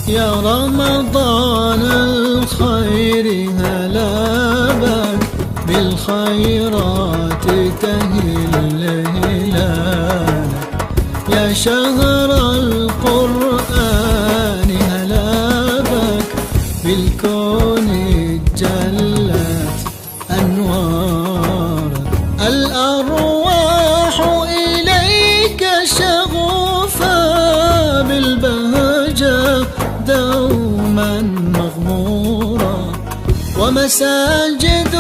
يا رمضان الخير هلا بك، بالخيرات تهل هلالك. يا شهر القرآن هلا بك، بالكون جلت أنوارك. الأرواح إليك شغوفة بالبهجة دوما مغمورة، ومساجد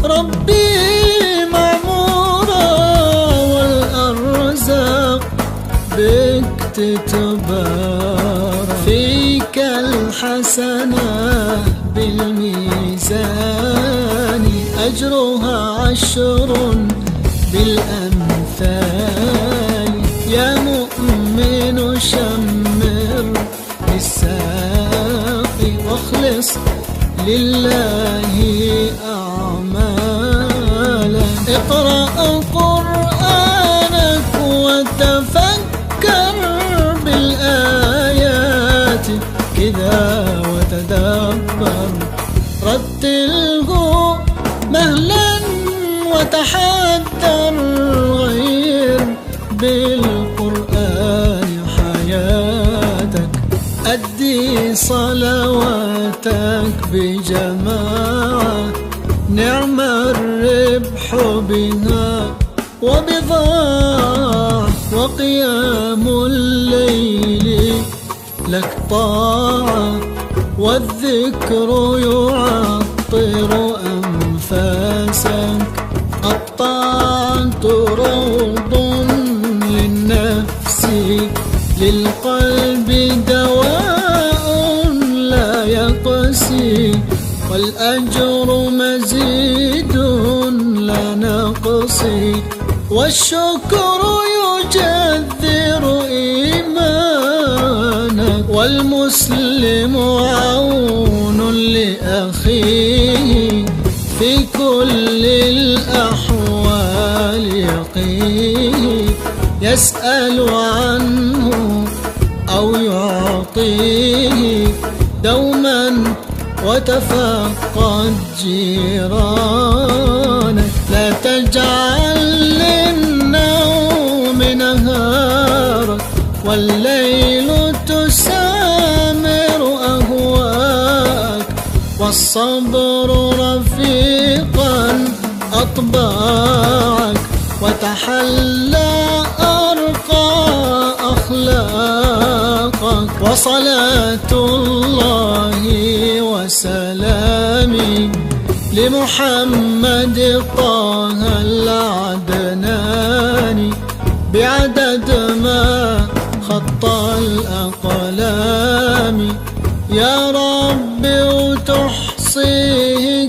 ربي معمورة، والأرزاق بك تتبارك. فيك الحسنة بالميزان، أجرها 10 بالأمثال. يا مؤمن شمر للساقي، واخلص لله أعمالا. اقرأ قرآنك وتفكر بالآيات كذا وتدبر، رتله مهلا وتحدر، غير بالقرآن حياتك. أدي صلواتك بجماعة، نعم الربح بها وبضاعة. وقيام الليل لك طاعة، والذكر يعطر أنفاسك. الطاعة روض للنفس، للقلب دواء لا يقسي، والأجر مزيد لا نقصي، والشكر يجذر إيمانك. والمسلم عون لأخيه، في كل الأحوال يقيه، يسأل عنه أو يعطيه دوما، وتفقد جيرانك. لا تجعل للنوم نهارك، والليل تسامر أهواك، والصبر رفيقا أطباعك، وتحلى أرقى أخلاقك. وصلاة الله وسلامي لمحمد طه العدناني، بعدد ما خط الأقلام. يا رب وتحصيه